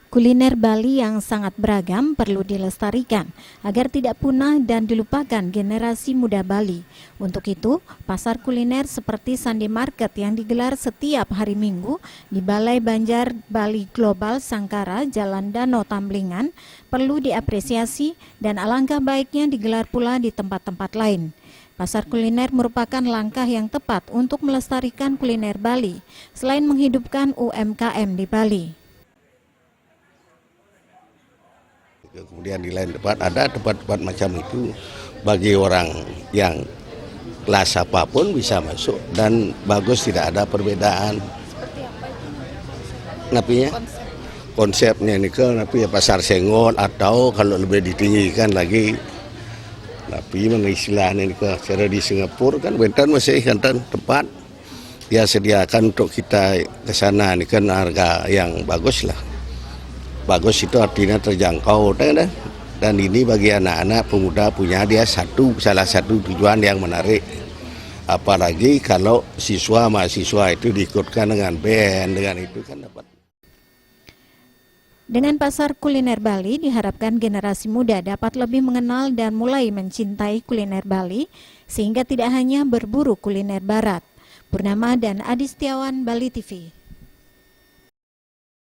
Kuliner Bali yang sangat beragam perlu dilestarikan agar tidak punah dan dilupakan generasi muda Bali. Untuk itu, pasar kuliner seperti Sandi Market yang digelar setiap hari Minggu di Balai Banjar Bali Global Sangkara, Jalan Danau Tamblingan perlu diapresiasi dan alangkah baiknya digelar pula di tempat-tempat lain. Pasar kuliner merupakan langkah yang tepat untuk melestarikan kuliner Bali selain menghidupkan UMKM di Bali. Kemudian di lain tempat ada tempat-tempat macam itu bagi orang yang kelas apapun bisa masuk dan bagus, tidak ada perbedaan. Seperti apa itu? Napinya? Konsepnya ini ke napi ya pasar sengon atau kalau lebih ditinggikan lagi napi mana istilahnya ini ke cara di Singapura kan bentan masih kan tempat dia sediakan untuk kita ke sana ini kan harga yang bagus lah. Bagus itu artinya terjangkau dan ini bagi anak-anak pemuda punya dia salah satu tujuan yang menarik. Apalagi kalau mahasiswa itu diikutkan dengan band, dengan itu kan dapat. Dengan pasar kuliner Bali diharapkan generasi muda dapat lebih mengenal dan mulai mencintai kuliner Bali sehingga tidak hanya berburu kuliner barat. Purnama dan Adi Setiawan, Bali TV.